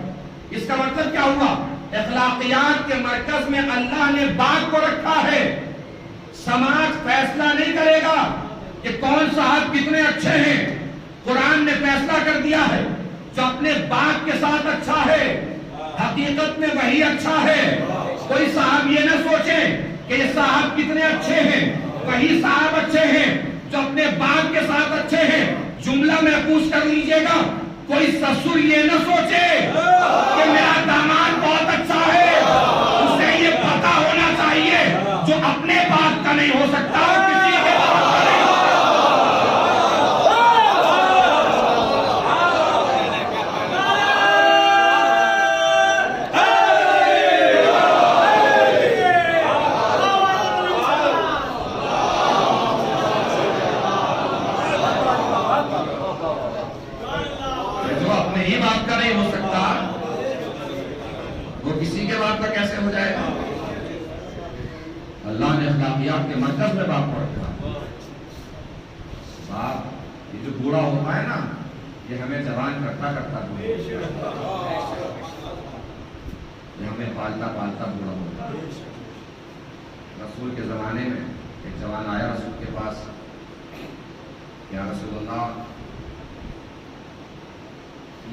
اس کا مطلب کیا ہوا؟ اخلاقیات کے مرکز میں اللہ نے باپ کو رکھا ہے. سماج فیصلہ نہیں کرے گا کہ کون صاحب کتنے اچھے ہیں. قرآن نے فیصلہ کر دیا ہے جو اپنے باپ کے ساتھ اچھا ہے حقیقت میں وہی اچھا ہے. کوئی صاحب یہ نہ سوچے کہ یہ صاحب کتنے اچھے ہیں، وہی صاحب اچھے ہیں جو اپنے باپ کے ساتھ اچھے ہیں. جملہ محفوظ کر لیجئے گا. کوئی سسر یہ نہ سوچے کہ میرا داماد بہت اچھا ہے. اسے یہ پتا ہونا چاہیے جو اپنے باپ کا نہیں ہو سکتا کسی کے باپ کا نہیں ہو سکتا. اخلاقیات کے مرکز میں باپ کو رکھا. باپ یہ جو بوڑھا ہوتا ہے نا یہ ہمیں جوان کرتا یہ ہمیں پالتا بوڑھا ہوتا. رسول کے زمانے میں ایک جوان آیا رسول کے پاس، یا رسول اللہ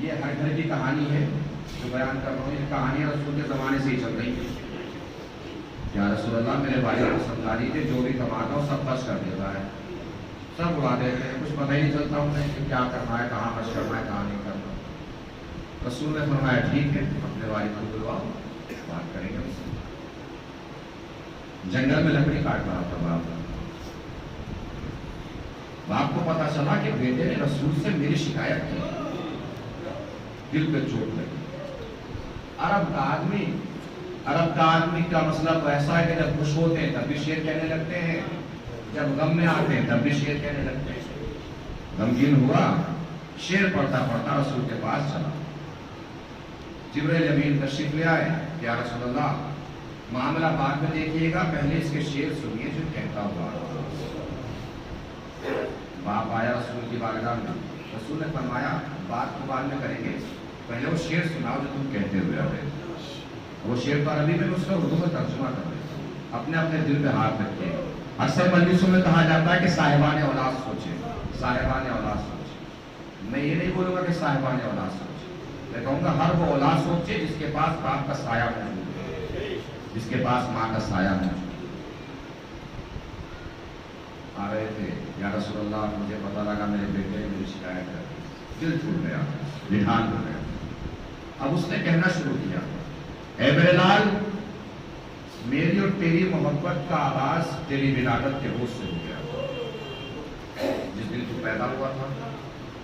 یہ ہر گھر کی کہانی ہے جو بیان کر رہا ہوں، یہ کہانی رسول کے زمانے سے ہی چل رہی ہے. یا رسول اللہ میرے بھائی کو سمجھا دیجیے جو بھی کماتا ہوں سب خرچ کر دیتا ہے، سب اڑا دیتے ہیں، کچھ پتہ ہی نہیں چلتا انہیں کہ کیا کرنا ہے، کہاں خرچ کرنا ہے، کہاں نہیں کرنا. رسول نے فرمایا ٹھیک ہے اپنے والد کو بلواؤ بات کریں گے اس سے. جنگل میں لکڑی کاٹ رہا تھا باپ کو پتا چلا کہ بیٹے نے رسول سے میری شکایت کی. دل پہ چوٹ لگی. عرب کا آدمی کا مسئلہ تو ایسا ہے کہ جب خوش ہوتے ہیں تب بھی شعر کہنے لگتے ہیں، جب غم میں آتے ہیں تب بھی شعر کہنے لگتے ہیں. غمگین ہوا، شعر پڑھتا رسول کے پاس چلا. جبرائیل امین تشریف لے آئے. یا رسول اللہ معاملہ بعد میں دیکھیے گا، پہلے اس کے شعر سنیے جو کہتا ہوا۔ باپ آیا رسول کی بارگاہ میں، رسول نے فرمایا بات کو بعد میں کریں گے، پہلے وہ شعر سناؤ جو تم کہتے ہوئے آ رہے۔ وہ شعر تو عربی میں اس کا اردو میں ترجمہ کر رہے، اپنے اپنے دل پہ ہاتھ رکھیے۔ اکثر مجلسوں میں کہا جاتا ہے کہ صاحبان اولاد سوچے، صاحبان اولاد سوچے۔ میں یہ نہیں بولوں گا کہ صاحبان اولاد سوچے، میں کہوں گا ہر وہ اولاد سوچے جس کے پاس باپ کا سایہ موجود ہے، جس کے پاس ماں کا سایہ موجود ہے۔ آ رہے تھے، یا رسول اللہ مجھے پتہ لگا میرے بیٹے نے میری شکایت کر دی، دل ٹوٹ گیا، لٹھان ہو گیا۔ اب اس نے کہنا شروع کیا، اے میرے لال، میری اور تیری محبت کا آغاز تیری ولادت کے روز سے ہو گیا۔ جس دن تو پیدا ہوا تھا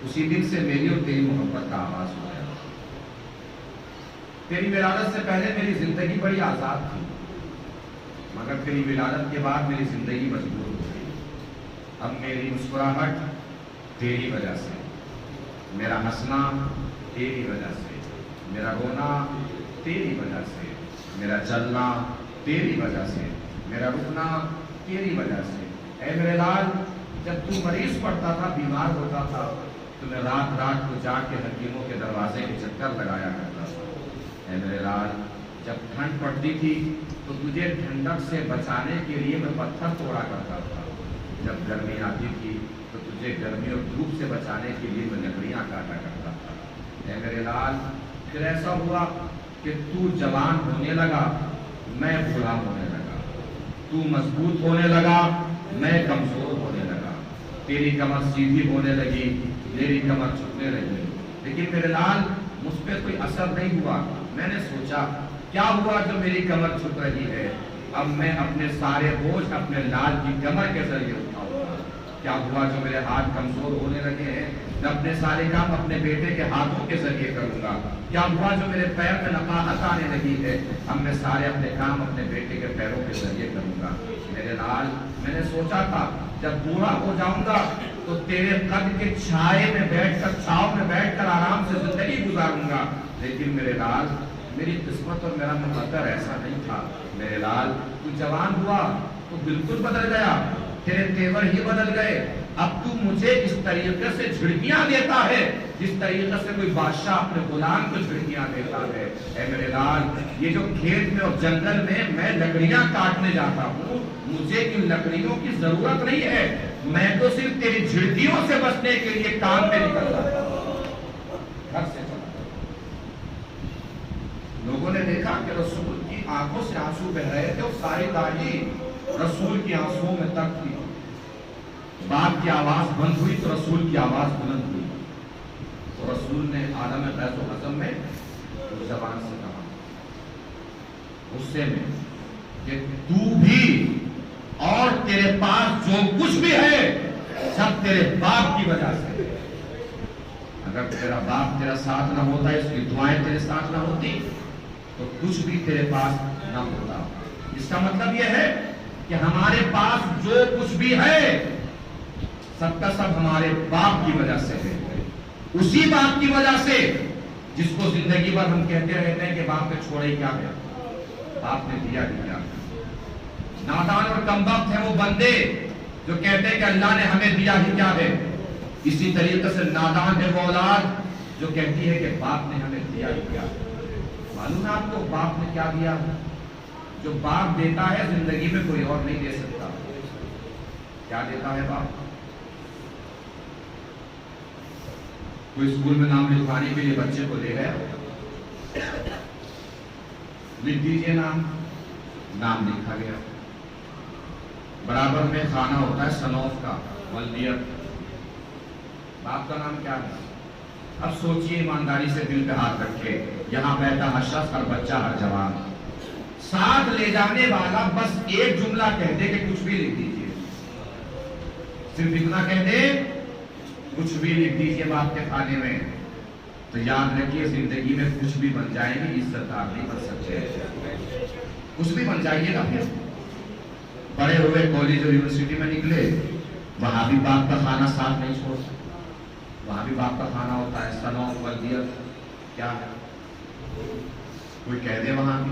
اسی دن سے میری اور تیری محبت کا آغاز ہو گیا۔ تیری ولادت سے پہلے میری زندگی بڑی آزاد تھی، مگر تیری ولادت کے بعد میری زندگی مجبور ہو گئی۔ اب میری مسکراہٹ تیری وجہ سے، میرا ہنسنا تیری وجہ سے، میرا رونا تیری وجہ سے، میرا چلنا تیری وجہ سے، میرا رکنا تیری وجہ سے۔ اے میرے لال، جب تو مریض پڑتا تھا، بیمار ہوتا تھا، تو میں رات رات کو جا کے حکیموں کے دروازے کے چکر لگایا کرتا تھا۔ اے میرے لال، جب ٹھنڈ پڑتی تھی تو تجھے ٹھنڈک سے بچانے کے لیے میں پتھر توڑا کرتا تھا، جب گرمی آتی تھی تو تجھے گرمی اور دھوپ سے بچانے کے لیے میں لکڑیاں کاٹا کرتا تھا۔ اے میرے لال، پھر ایسا ہوا کہ تو جوان ہونے لگا، میں بوڑھا ہونے لگا، تو مضبوط ہونے لگا، میں کمزور ہونے لگا، تیری کمر سیدھی ہونے لگی، میری کمر جھکنے لگی، لیکن میرے لال مجھ پہ کوئی اثر نہیں ہوا۔ میں نے سوچا کیا ہوا جو میری کمر جھک رہی ہے؟ اب میں اپنے سارے بوجھ اپنے لال کی کمر کے ذریعے اٹھاؤں گا۔ کیا ہوا جو میرے ہاتھ کمزور ہونے لگے ہیں؟ میں اپنے سارے کام اپنے بیٹے کے ہاتھوں کے ذریعے کروں گا۔ کیا ہوا جو میرے پیر میں نقاہت آنے لگی ہے؟ اب میں سارے اپنے کام اپنے بیٹے کے پیروں کے ذریعے کروں گا۔ میرے لال، میں نے سوچا تھا جب بوڑھا ہو جاؤں گا تو تیرے قد کے چھائے میں بیٹھ کر، چھاؤں میں بیٹھ کر آرام سے زندگی گزاروں گا، لیکن میرے لال میری قسمت اور میرا مقدر ایسا نہیں تھا۔ میرے لال، تو جوان ہوا تو بالکل بدل گیا، تیرے تیور ہی بدل گئے۔ اب تو مجھے اس طریقے سے جھڑکیاں دیتا ہے جس طریقے سے کوئی بادشاہ اپنے غلام کو جھڑکیاں دیتا ہے۔ اے میرے لال، یہ جو کھیت میں اور جنگل میں لکڑیاں کاٹنے جاتا ہوں، مجھے ان لکڑیوں کی ضرورت نہیں ہے، میں تو صرف تیری جھڑکیوں سے بچنے کے لیے کام میں نکلتا ہوں، گھر سے چلا۔ لوگوں نے دیکھا کہ رسول کی آنکھوں سے آنسو بہ رہے تھے اور ساری داڑھی رسول کی آنسوؤں میں تک تھی۔ باپ کی آواز بند ہوئی تو رسول کی آواز بلند ہوئی، تو رسول نے عالم غیظ و حزم میں اس زبان سے کہا، غصے میں، کہ تو بھی اور تیرے پاس جو کچھ بھی ہے سب تیرے باپ کی وجہ سے۔ اگر تیرا باپ تیرا ساتھ نہ ہوتا، اس کی دعائیں تیرے ساتھ نہ ہوتی تو کچھ بھی تیرے پاس نہ ہوتا۔ اس کا مطلب یہ ہے کہ ہمارے پاس جو کچھ بھی ہے سب کا سب ہمارے باپ کی وجہ سے ہے، اسی باپ کی وجہ سے جس کو زندگی بھر ہم کہتے رہتے ہیں کہ باپ نے چھوڑے کیا ہے، باپ نے دیا ہی کیا۔ نادان اور کمبخت ہیں وہ بندے جو کہتے ہیں کہ اللہ نے ہمیں دیا ہی کیا ہے، اسی طریقے سے نادان ہے وہ اولاد جو کہتی ہے کہ باپ نے ہمیں دیا ہی کیا۔ معلوم ہے آپ کو باپ نے کیا دیا؟ جو باپ دیتا ہے زندگی میں کوئی اور نہیں دے سکتا۔ کیا دیتا ہے باپ؟ کوئی اسکول میں نام لکھوانے کے لیے بچے کو لے گیا، لکھ دیجئے نام لکھا گیا، برابر میں خانہ ہوتا ہے صنوف کا، ولدیت، باپ کا نام کیا ہے؟ اب سوچئے ایمانداری سے دل پہ ہاتھ رکھے، یہاں بیٹھا ہر شخص، ہر بچہ، ہر جوان، ساتھ لے جانے والا بس ایک جملہ کہہ دے کہ کچھ بھی لکھ دیجئے، صرف اتنا کہہ دے کچھ بھی لکھ دیجئے باپ کے کھانے میں، تو یاد رکھیے زندگی میں کچھ بھی بن جائیں گے، عزت دار نہیں بن سکتے۔ کچھ بھی بن جائیے گا، پھر بڑے ہوئے کالج اور یونیورسٹی میں نکلے، وہاں بھی باپ کا کھانا ساتھ نہیں چھوڑ سکتے، وہاں بھی باپ کا کھانا ہوتا ہے، صنوف، ولدیت کیا ہے، کوئی کہہ دے وہاں بھی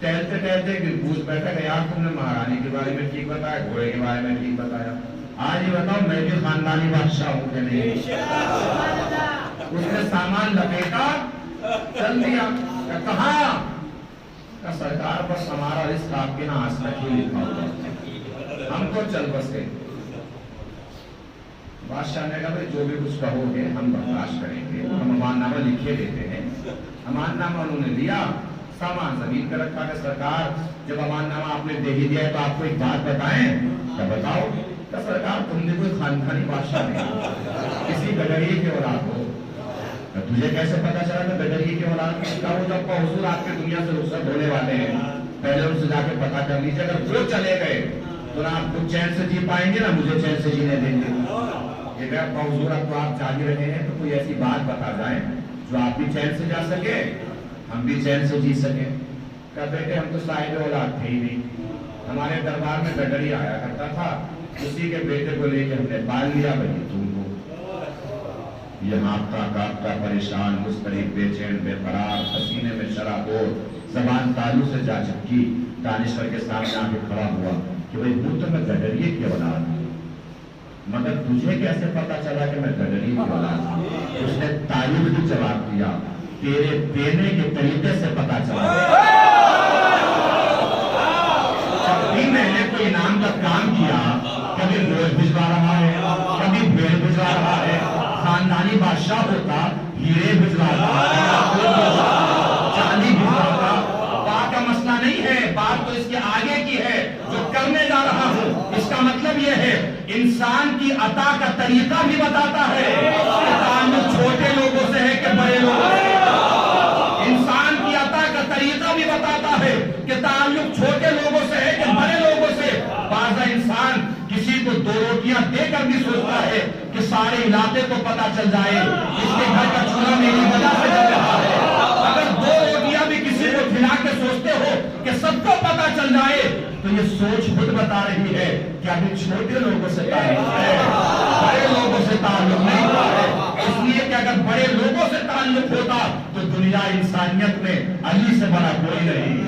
ٹہلتے ٹہلتے پوچھ بیٹھا کہ یار تم نے مہارانی کے بارے میں ٹھیک بتایا, گھوڑے کے بارے میں ٹھیک بتایا, آج یہ بتاؤ میں بھی خاندانی بادشاہ ہوں کہ نہیں؟ اس نے سامان لپیٹا, چل دیا. کہاں؟ سرکار بس ہمارا رزق آپ کے ہاں آج تک ہی لکھا ہوا, ہم تو چل بسے. بادشاہ نے کہا بھائی جو بھی کچھ کہو گے ہم برداشت کریں گے, ہم امان نامہ لکھے دیتے ہیں. امان نامہ انہوں نے دیا, سامان زمین پہ رکھا کہ سرکار جب امان نامہ آپ نے دے ہی دیا ہے تو آپ کو ایک بات بتائیں. کیا بتاؤ؟ کہ سرکار تم نے کوئی خاندانی بادشاہ نہیں, کسی گڈریے کے اولاد ہو. تجھے کیسے پتا چلا کہ گڈریے کے اولاد کا وہ جب حضور آپ کے دنیا سے رخصت ہونے والے ہیں, پہلے ان سے جا کے پتا کر لیجیے. اگر وہ چلے گئے تو نہ آپ کو چین سے جی پائیں گے, نہ مجھے چین سے جینے دیں گے. یہ کہ حضور اب تو آپ جا ہی رہے ہیں تو کوئی ایسی بات بتا جائیں جو آپ بھی چین سے جا سکے, ہم بھی چین سے جی سکیں. کہ بیٹے ہم تو صاحب اولاد تھے ہی نہیں, ہمارے دربار میں گڈری آیا کرتا تھا, اسی کے بیٹے کو لے کے ہم نے پال لیا. بھائی تم کو یہ ہانپتا کانپتا پریشان مضطرب بے چین بے قرار پسینے میں شرابور زبان تالو سے جا چپکی دانشور کے سامنے آ کے کھڑا ہوا کہ بھائی وہ تو میں گڈریے کی اولاد ہوں, مگر تجھے کیسے پتا چلا کہ میں گڈریے کی اولاد ہوں؟ اس نے تعلیم بھی جواب دیا, تیرے دینے کے طریقے سے پتا چلا. جب بھی میں نے کوئی انعام کا کام کیا, کبھی گوشت بھجوا رہا ہے, کبھی بھیڑ بھجوا رہا ہے. خاندانی بادشاہ ہوتا ہیرے بھجواتا, چاندی بھجواتا. بات کا مسئلہ نہیں ہے, بات تو اس کے آگے کی ہے جو کرنے جا رہا ہوں. اس کا مطلب یہ ہے انسان کی عطا کا طریقہ بھی بتاتا ہے کہ تعلق چھوٹے لوگوں سے ہے کہ بڑے لوگوں سے. انسان کی عطا کا طریقہ بھی بتاتا ہے کہ تعلق چھوٹے لوگوں سے ہے کہ بڑے لوگوں سے. بعض انسان کسی کو 2 روٹیاں دے کر بھی سوچتا ہے کہ سارے علاقے کو پتا چل جائے اس کے گھر کا چولہا میری وجہ سے جل رہا ہے. اگر 2 روٹیاں بھی کسی کو کھلا کے سوچتے ہو کہ سب کو پتا چل جائے تو یہ سوچ خود بتا رہی ہے کہ ابھی چھوٹے لوگوں سے تعلق ہے, بڑے لوگوں سے تعلق نہیں ہوا ہے. اس لیے کہ اگر بڑے لوگوں سے تعلق ہوتا تو دنیا انسانیت میں علی سے بڑا کوئی نہیں.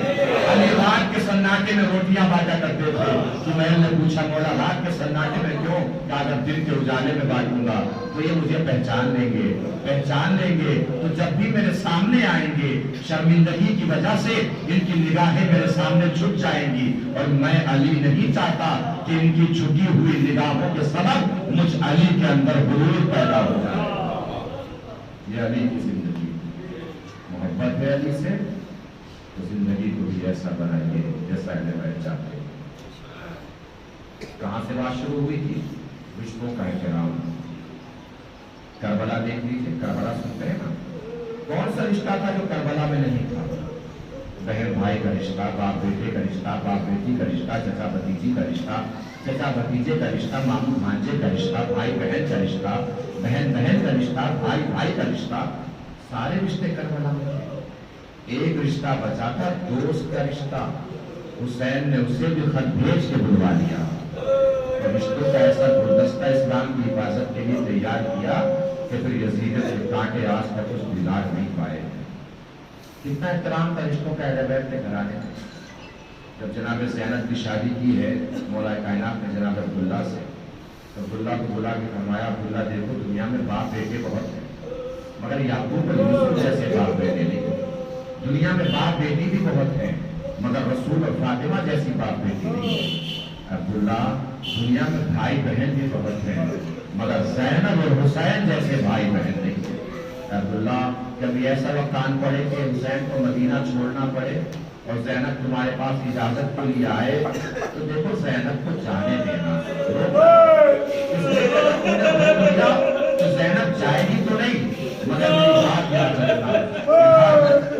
علی رات کے سناٹے میں روٹیاں بانٹا کرتے تھے. تو میں نے پوچھا مولا رات کے سناٹے میں کیوں؟ کہ اگر دن کے اجالے میں بانٹوں گا تو یہ مجھے پہچان لیں گے, پہچان لیں گے تو جب بھی میرے سامنے آئیں گے شرمندگی کی وجہ سے ان کی نگاہیں میرے سامنے جھک جائیں گی. اور میں علی نہیں چاہتا کہ ان کی جھکی ہوئی نگاہوں کے سبب مجھ علی کے اندر غرور پیدا ہو جائے. یہ علی کی زندگی, محبت ہے علی سے تو زندگی کو بھی ایسا بنائیے جیسا اہل بیت چاہتے. کہاں سے بات شروع ہوئی تھی؟ رشتوں کا احترام. کربلا دیکھ لیجیے, کربلا سنتے ہیں نا, کون سا رشتہ تھا جو کربلا میں نہیں تھا؟ بہن بھائی کا رشتہ, باپ بیٹے کا رشتہ, باپ بیٹی کا رشتہ, چچا بھتیجی کا رشتہ, چچا بھتیجے کا رشتہ, ماموں بھانجے کا رشتہ, بھائی بہن کا رشتہ, بہن بہن کا رشتہ, بھائی بھائی کا رشتہ. سارے رشتے کربلا میں تھے. ایک رشتہ بچا تھا, دوست کا رشتہ. حسین نے اسے بھی خط بھیج کے بلوا لیا اور رشتوں کا ایسا گلدستہ اسلام کی حفاظت کے لیے تیار کیا کہ پھر یزید کے کانٹے آج تک اس بلاڑ نہیں پائے. کتنا احترام تھا رشتوں کا اہل بیت نے گھرانے میں. جب جناب زینب کی شادی کی ہے مولا کائنات نے جناب عبداللہ سے, تو عبداللہ کو بلا کے فرمایا عبداللہ دیکھو دنیا میں باپ بیٹے بہت ہیں مگر یعقوب اور یوسف جیسے باپ بیٹے نہیں. دنیا میں باپ بیٹی بھی بہت ہیں مگر رسول اور فاطمہ جیسی باپ بیٹی نہیں. عبداللہ دنیا میں بھائی بہن بھی بہت ہیں مگر زینب اور حسین جیسے بھائی بہن نہیں. عبداللہ کبھی ایسا وقت آن پڑے کہ حسین کو مدینہ چھوڑنا پڑے اور زینب تمہارے پاس اجازت کے لیے آئے تو دیکھو زینب کو جانے دینا. اس لیے تو زینب جائے گی تو نہیں مگر میری بات یاد رکھنا,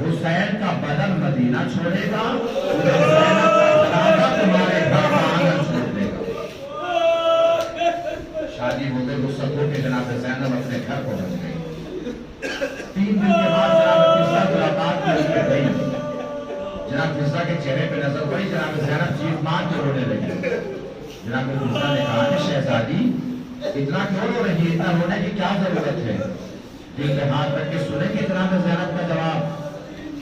حسین کا بدن مدینہ چھوڑے گا, زینب کا جنازہ تمہارے گھر کا آنگن چھوڑ دے گا. شادی ہو گئی, رخصت ہو کے جناب زینب اپنے گھر پہنچ گئی. 3 دن کے بعد جناب فضہ ملاقات کے لیے گئی. جناب فضہ کے چہرے پہ نظر پڑی, جناب زینب چیخ مار کے رونے لگی. جناب فضہ نے کہا کہ شہزادی اتنا کیوں رو رہی ہے, اتنا رونے کی کیا ضرورت ہے؟ دل پہ ہاتھ رکھ کے سنے کہ جناب زینب کا جواب.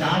4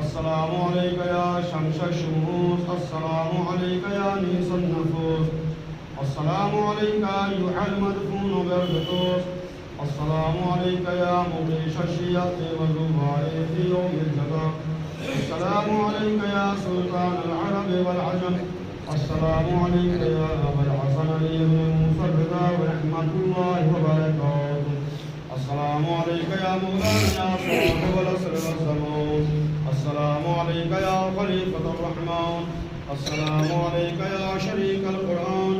السلام عليك يا شمس الشموس، السلام عليك يا نيس النفوس، السلام عليك أيها المدفون بالبطوس، السلام عليك يا مغيش الشياط والزبائر في يوم الجزاء، السلام عليك يا سلطان العرب والعجم، السلام عليك يا أبا الحسن علي بن موسى ورحمة الله وبركاته، السلام عليك يا مولانا صاحب العصر والزمان، السلام عليك يا خليفة الرحمن، السلام عليك يا شريك القرآن،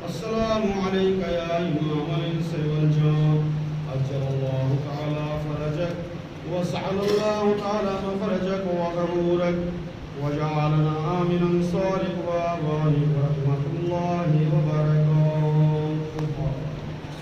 السلام عليك يا إمام الإنس والجان، أجل الله تعالى فرجك وسعد الله تعالى مفرجك وغرورك وجعلنا من أنصارك وأبانك ورحمة الله وبركاته.